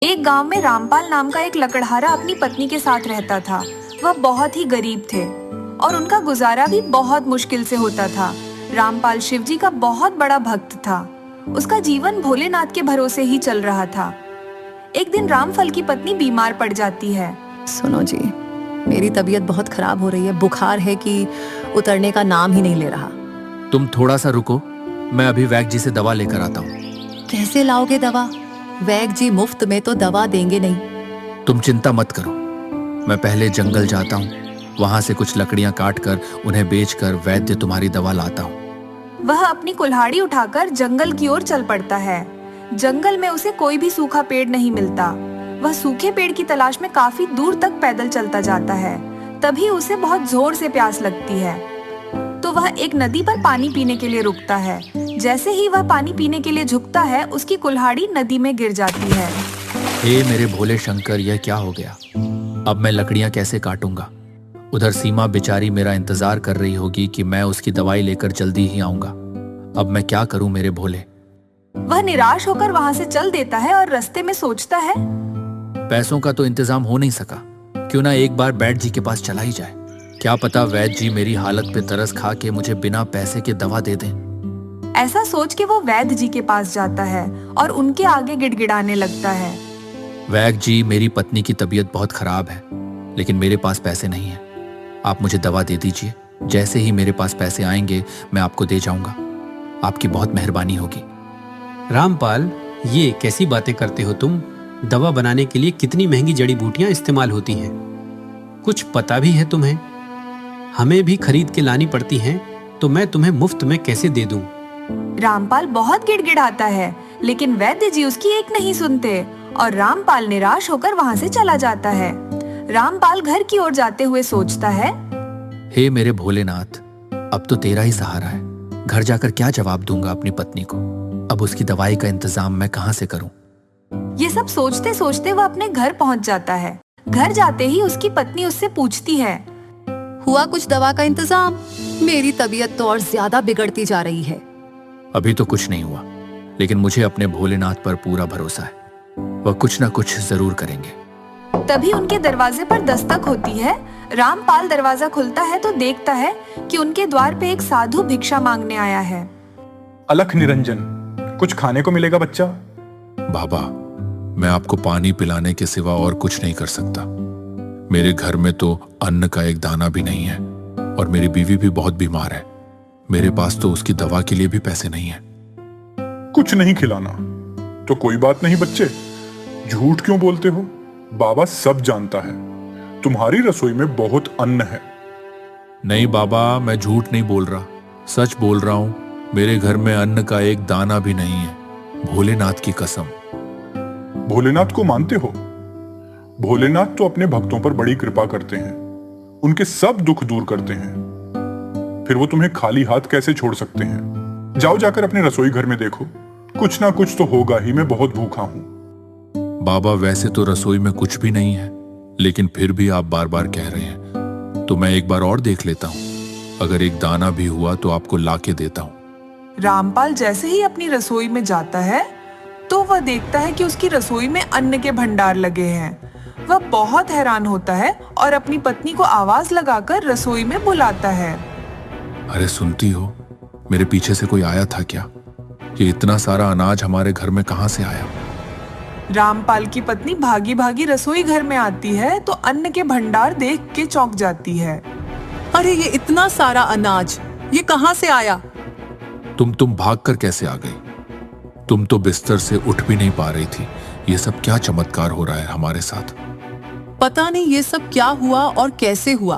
एक गांव में रामपाल नाम का एक लकड़हारा अपनी पत्नी के साथ रहता था। वह बहुत ही गरीब थे और उनका गुजारा भी बहुत मुश्किल से होता था। रामपाल शिवजी का बहुत बड़ा भक्त था। उसका जीवन भोलेनाथ के भरोसे ही चल रहा था। एक दिन रामफल की पत्नी बीमार पड़ जाती है। सुनो जी, मेरी तबीयत बहुत खराब हो रही है। बुखार है कि उतरने का नाम ही नहीं ले रहा। तुम थोड़ा सा रुको, मैं अभी वैद्य जी से दवा लेकर आता हूँ। कैसे लाओगे दवा? वैद्य जी मुफ्त में तो दवा देंगे नहीं। तुम चिंता मत करो, मैं पहले जंगल जाता हूँ, वहां से कुछ लकड़ियां काट कर उन्हें बेचकर वैद्य तुम्हारी दवा लाता हूँ। वह अपनी कुल्हाड़ी उठाकर जंगल की ओर चल पड़ता है। जंगल में उसे कोई भी सूखा पेड़ नहीं मिलता। वह सूखे पेड़ की तलाश में काफी दूर तक पैदल चलता जाता है। तभी उसे बहुत जोर से प्यास लगती है, तो वह एक नदी पर पानी पीने के लिए रुकता है। जैसे ही वह पानी पीने के लिए झुकता है, उसकी कुल्हाड़ी नदी में गिर जाती है। हे मेरे भोले शंकर, यह क्या हो गया? अब मैं लकड़ियां कैसे काटूंगा? उधर सीमा बेचारी मेरा इंतजार कर रही होगी कि मैं उसकी दवाई लेकर जल्दी ही आऊंगा। अब मैं क्या करूं मेरे भोले? वह निराश होकर वहां से चल देता है और रास्ते में सोचता है, पैसों का तो इंतजाम हो नहीं सका, क्यों ना एक बार वैद्य जी के पास चला ही जाए। क्या पता वैद्य जी मेरी हालत पे तरस खा के मुझे बिना पैसे के दवा दे दें। ऐसा सोच के वो वैद्य जी के पास जाता है और उनके आगे गिड़गिड़ाने लगता है। वैद्य जी, मेरी पत्नी की तबीयत बहुत खराब है, लेकिन मेरे पास पैसे नहीं है। आप मुझे दवा दे दीजिए। जैसे ही मेरे पास पैसे आएंगे मैं आपको दे जाऊंगा। आपकी बहुत मेहरबानी होगी। रामपाल, ये कैसी बातें करते हो तुम? दवा बनाने के लिए कितनी महंगी जड़ी बूटियां इस्तेमाल होती हैं। कुछ पता भी है तुम्हें? हमें भी खरीद के लानी पड़ती हैं, तो मैं तुम्हें मुफ्त में कैसे दे दूं? रामपाल बहुत गिड़गिड़ाता है, लेकिन वैद्य जी उसकी एक नहीं सुनते और रामपाल निराश होकर वहां से चला जाता है। रामपाल घर की ओर जाते हुए सोचता है, हे मेरे भोलेनाथ, अब तो तेरा ही सहारा है। घर जाकर क्या जवाब दूंगा अपनी पत्नी को? अब उसकी दवाई का इंतजाम मैं कहाँ से करूं? ये सब सोचते सोचते वह अपने घर पहुंच जाता है। घर जाते ही उसकी पत्नी उससे पूछती है, हुआ कुछ दवा का इंतजाम? मेरी तबीयत तो और ज्यादा बिगड़ती जा रही है। अभी तो कुछ नहीं हुआ, लेकिन मुझे अपने भोलेनाथ पर पूरा भरोसा है। वह कुछ ना कुछ जरूर करेंगे। तभी उनके दरवाजे पर दस्तक होती है। रामपाल दरवाजा खुलता है तो देखता है कि उनके द्वार पे एक साधु भिक्षा मांगने आया है। अलख निरंजन, कुछ खाने को मिलेगा बच्चा? बाबा, मैं आपको पानी पिलाने के सिवा और कुछ नहीं कर सकता। मेरे घर में तो अन्न का एक दाना भी नहीं है और मेरी बीवी भी बहुत बीमार है। मेरे पास तो उसकी दवा के लिए भी पैसे नहीं है। कुछ नहीं खिलाना तो कोई बात नहीं बच्चे, झूठ क्यों बोलते हो? बाबा सब जानता है, तुम्हारी रसोई में बहुत अन्न है। नहीं बाबा, मैं झूठ नहीं बोल रहा, सच बोल रहा हूं। मेरे घर में अन्न का एक दाना भी नहीं है, भोलेनाथ की कसम। भोलेनाथ को मानते हो? भोलेनाथ तो अपने भक्तों पर बड़ी कृपा करते हैं, उनके सब दुख दूर करते हैं। फिर वो तुम्हें खाली हाथ कैसे छोड़ सकते हैं? जाओ जाकर अपने रसोई घर में देखो, कुछ ना कुछ तो होगा ही। मैं बहुत भूखा हूं। बाबा, वैसे तो रसोई में कुछ भी नहीं है, लेकिन फिर भी आप बार बार कह रहे हैं तो मैं एक बार और देख लेता हूँ। अगर एक दाना भी हुआ तो आपको लाके देता हूँ। रामपाल जैसे ही अपनी रसोई में जाता है तो वह देखता है कि उसकी रसोई में अन्न के भंडार लगे हैं। वह बहुत हैरान होता है और अपनी पत्नी को आवाज लगाकर रसोई में बुलाता है। अरे सुनती हो, मेरे पीछे से कोई आया था क्या? ये इतना सारा अनाज हमारे घर में कहां से आया? रामपाल की पत्नी भागी भागी रसोई घर में आती है तो अन्न के भंडार देख के चौंक जाती है। अरे ये इतना सारा अनाज, ये कहां से आया? तुम भागकर कैसे आ गई? तुम तो बिस्तर से उठ भी नहीं पा रही थी। ये सब क्या चमत्कार हो रहा है हमारे साथ? पता नहीं ये सब क्या हुआ और कैसे हुआ।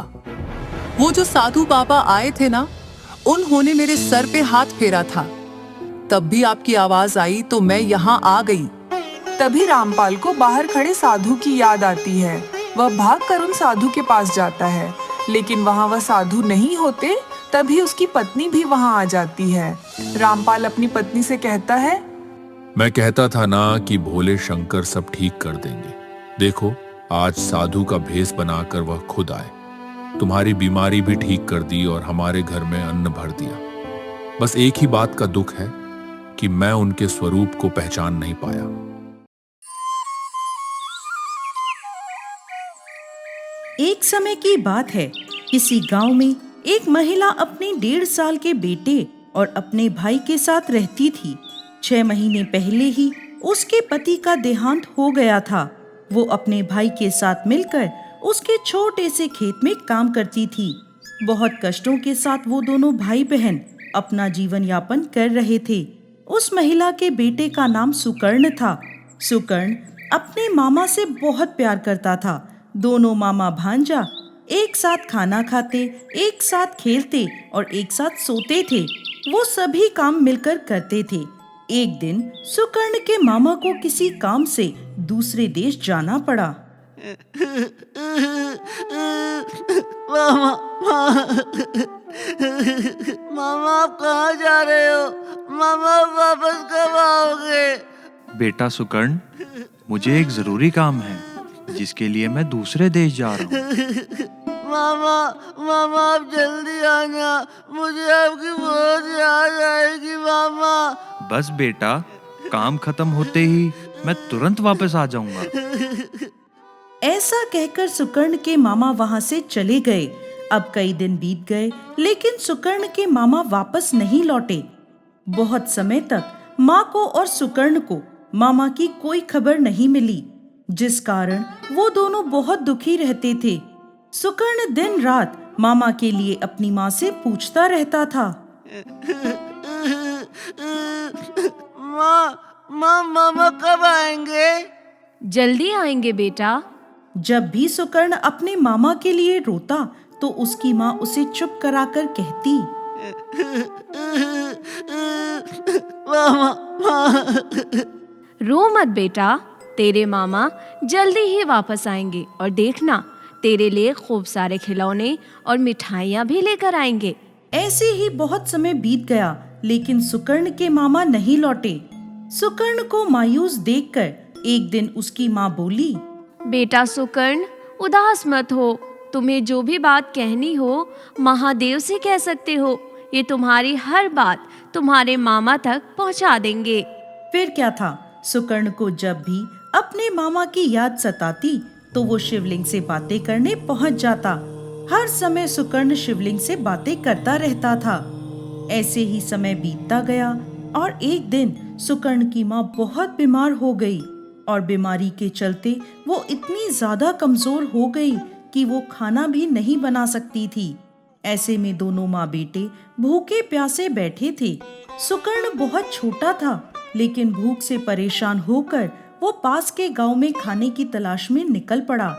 वो जो साधु बाबा आए थे ना, उन्होंने मेरे सर पे हाथ फेरा था। तब भी आपकी आवाज आई तो मैं यहाँ आ गई। तभी रामपाल को बाहर खड़े साधु की याद आती है। वह भागकर उन साधु के पास जाता है, लेकिन वहाँ वह साधु नहीं होते। तभी उसकी पत्नी भी वहाँ आ जाती है। रामपाल अपनी पत्नी से कहता है, मैं कहता था ना कि भोले शंकर सब ठीक कर देंगे। देखो, आज साधु का भेष बनाकर वह खुद आए, तुम्हारी बीमारी भी ठीक कर दी और हमारे घर में अन्न भर दिया। बस एक ही बात का दुख है कि मैं उनके स्वरूप को पहचान नहीं पाया। एक समय की बात है, किसी गांव में एक महिला अपने 1.5 साल के बेटे और अपने भाई के साथ रहती थी। 6 महीने पहले ही उसके पति का देहांत हो गया था। वो अपने भाई के साथ मिलकर उसके छोटे से खेत में काम करती थी। बहुत कष्टों के साथ वो दोनों भाई बहन अपना जीवन यापन कर रहे थे। उस महिला के बेटे का नाम सुकर्ण था। सुकर्ण अपने मामा से बहुत प्यार करता था। दोनों मामा भांजा एक साथ खाना खाते, एक साथ खेलते और एक साथ सोते थे। वो सभी काम मिलकर करते थे। एक दिन सुकर्ण के मामा को किसी काम से दूसरे देश जाना पड़ा। मामा आप कहाँ जा रहे हो? मामा वापस कब आओगे? बेटा सुकर्ण, मुझे एक जरूरी काम है जिसके लिए मैं दूसरे देश जा रहा हूँ। मामा आप जल्दी आना, मुझे आपकी बहुत याद आएगी मामा। बस बेटा, काम खत्म होते ही मैं तुरंत वापस आ जाऊंगा। ऐसा कहकर सुकर्ण के मामा वहां से चले गए। अब कई दिन बीत गए, लेकिन सुकर्ण के मामा वापस नहीं लौटे। बहुत समय तक माँ को और सुकर्ण को मामा की कोई खबर नहीं मिली, जिस कारण वो दोनों बहुत दुखी रहते थे। सुकर्ण दिन रात मामा के लिए अपनी माँ से पूछता रहता था। मामा कब आएंगे? जल्दी आएंगे बेटा। जब भी सुकर्ण अपने मामा के लिए रोता तो उसकी माँ उसे चुप कराकर कहती, रो मत बेटा, तेरे मामा जल्दी ही वापस आएंगे और देखना, तेरे लिए खूब सारे खिलौने और मिठाइयाँ भी लेकर आएंगे। ऐसे ही बहुत समय बीत गया, लेकिन सुकर्ण के मामा नहीं लौटे। सुकर्ण को मायूस देखकर एक दिन उसकी माँ बोली, बेटा सुकर्ण, उदास मत हो। तुम्हें जो भी बात कहनी हो महादेव से कह सकते हो। ये तुम्हारी हर बात तुम्हारे मामा तक पहुंचा देंगे। फिर क्या था, सुकर्ण को जब भी अपने मामा की याद सताती तो वो शिवलिंग से बातें करने पहुंच जाता। हर समय सुकर्ण शिवलिंग से बातें करता रहता था। ऐसे ही समय बीतता गया और एक दिन सुकर्ण की माँ बहुत बीमार हो गई और बीमारी के चलते वो इतनी ज्यादा कमजोर हो गई कि वो खाना भी नहीं बना सकती थी। ऐसे में दोनों माँ बेटे भूखे प्यासे बैठे थे। सुकर्ण बहुत छोटा था, लेकिन भूख से परेशान होकर वो पास के गांव में खाने की तलाश में निकल पड़ा।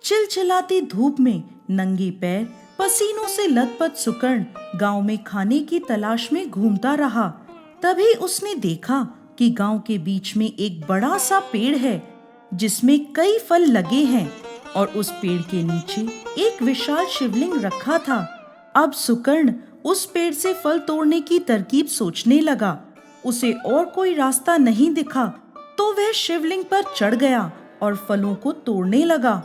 चिलचिलाती धूप में नंगे पैर, पसीनों से लथपथ सुकर्ण गांव में खाने की तलाश में घूमता रहा। तभी उसने देखा कि गांव के बीच में एक बड़ा सा पेड़ है जिसमें कई फल लगे हैं और उस पेड़ के नीचे एक विशाल शिवलिंग रखा था। अब सुकर्ण उस पेड़ से फल तोड़ने की तरकीब सोचने लगा। उसे और कोई रास्ता नहीं दिखा तो वह शिवलिंग पर चढ़ गया और फलों को तोड़ने लगा।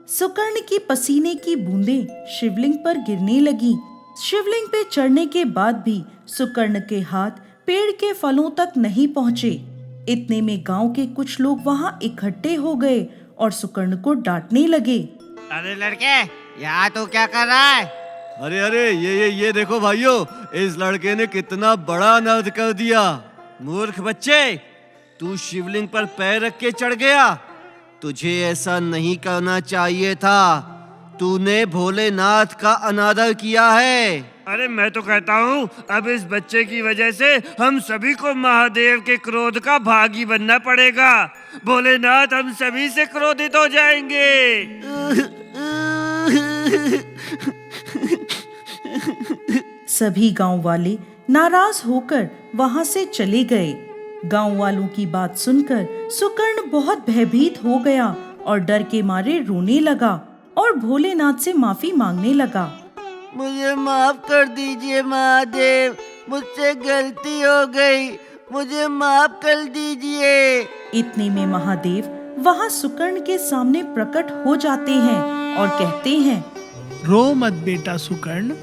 सुकर्ण की पसीने की बूंदें शिवलिंग पर गिरने लगी। शिवलिंग पे चढ़ने के बाद भी सुकर्ण के हाथ पेड़ के फलों तक नहीं पहुँचे। इतने में गांव के कुछ लोग वहां इकट्ठे हो गए और सुकर्ण को डांटने लगे। अरे लड़के, यहाँ तो क्या कर रहा है? अरे ये देखो भाइयों, इस लड़के ने कितना बड़ा अनर्थ कर दिया। मूर्ख बच्चे, तू शिवलिंग पर पैर रख के चढ़ गया। तुझे ऐसा नहीं करना चाहिए था। तूने भोलेनाथ का अनादर किया है। अरे मैं तो कहता हूँ अब इस बच्चे की वजह से हम सभी को महादेव के क्रोध का भागी बनना पड़ेगा। भोलेनाथ हम सभी से क्रोधित हो जाएंगे। सभी गांव वाले नाराज होकर वहां से चले गए। गांव वालों की बात सुनकर सुकर्ण बहुत भयभीत हो गया और डर के मारे रोने लगा और भोलेनाथ से माफी मांगने लगा। मुझे माफ कर दीजिए महादेव, मुझसे गलती हो गई, मुझे माफ कर दीजिए। इतने में महादेव वहां सुकर्ण के सामने प्रकट हो जाते हैं और कहते हैं, रो मत बेटा सुकर्ण,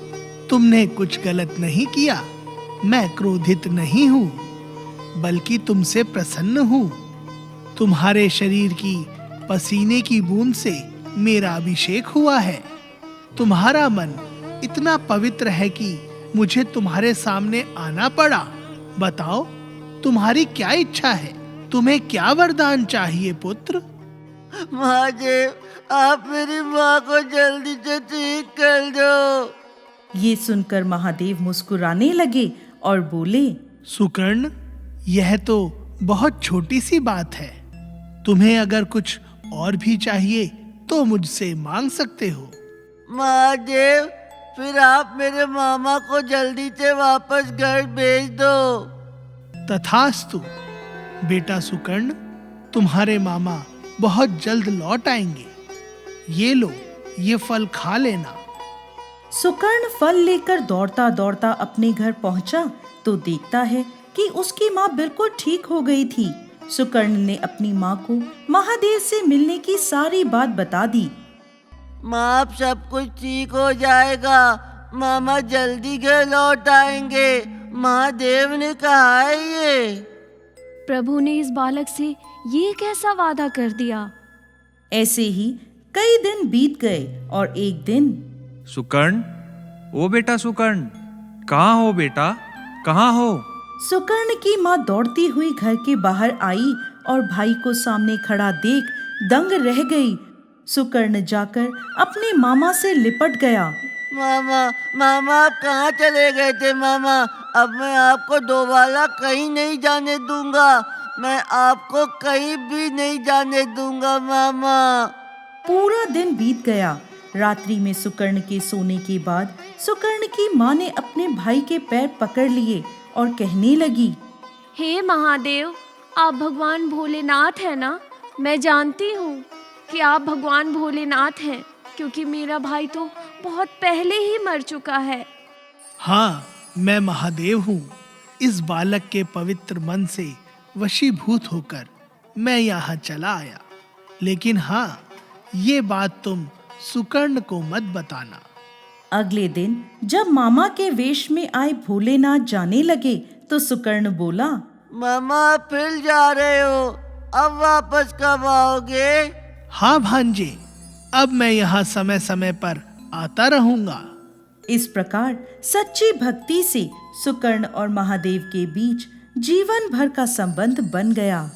तुमने कुछ गलत नहीं किया। मैं क्रोधित नहीं हूँ, बल्कि तुमसे प्रसन्न हूँ। तुम्हारे शरीर की पसीने की बूंद से मेरा अभिषेक हुआ है। तुम्हारा मन इतना पवित्र है कि मुझे तुम्हारे सामने आना पड़ा। बताओ, तुम्हारी क्या इच्छा है? तुम्हें क्या वरदान चाहिए पुत्र? महादेव, आप मेरी माँ को जल्दी से ठीक कर दो। ये सुनकर महादेव मुस्कुराने लगे और बोले, सुकर्ण, यह तो बहुत छोटी सी बात है। तुम्हें अगर कुछ और भी चाहिए तो मुझसे मांग सकते हो। महादेव, फिर आप मेरे मामा को जल्दी से वापस घर भेज दो। तथास्तु। बेटा सुकर्ण, तुम्हारे मामा बहुत जल्द लौट आएंगे। ये लो, ये फल खा लेना। सुकर्ण फल लेकर दौड़ता दौड़ता अपने घर पहुंचा तो देखता है कि उसकी माँ बिल्कुल ठीक हो गई थी। सुकर्ण ने अपनी माँ को महादेव से मिलने की सारी बात बता दी। माँ, अब सब कुछ ठीक हो जाएगा। मामा जल्दी घर लौट आएंगे, महादेव ने कहा है ये। प्रभु ने इस बालक से ये कैसा वादा कर दिया? ऐसे ही कई दिन बीत गए और एक दिन सुकर्ण, ओ बेटा सुकर्ण, कहाँ हो बेटा, कहाँ हो? सुकर्ण की माँ दौड़ती हुई घर के बाहर आई और भाई को सामने खड़ा देख दंग रह गई। सुकर्ण जाकर अपने मामा से लिपट गया। मामा, मामा, आप कहाँ चले गए थे मामा? अब मैं आपको दोबारा कहीं नहीं जाने दूंगा। मैं आपको कहीं भी नहीं जाने दूंगा मामा। पूरा दिन बीत गया। रात्रि में सुकर्ण के सोने के बाद सुकर्ण की माँ ने अपने भाई के पैर पकड़ लिए और कहने लगी, हे महादेव, आप भगवान भोलेनाथ है ना? मैं जानती हूँ कि आप भगवान भोलेनाथ हैं, क्योंकि मेरा भाई तो बहुत पहले ही मर चुका है। हाँ, मैं महादेव हूँ। इस बालक के पवित्र मन से वशीभूत होकर मैं यहाँ चला आया। लेकिन हाँ, ये बात तुम सुकर्ण को मत बताना। अगले दिन जब मामा के वेश में आए भोलेनाथ जाने लगे तो सुकर्ण बोला, मामा, आप फिर जा रहे हो? अब वापस कब आओगे? हाँ भांजे, अब मैं यहाँ समय समय पर आता रहूंगा। इस प्रकार सच्ची भक्ति से सुकर्ण और महादेव के बीच जीवन भर का संबंध बन गया।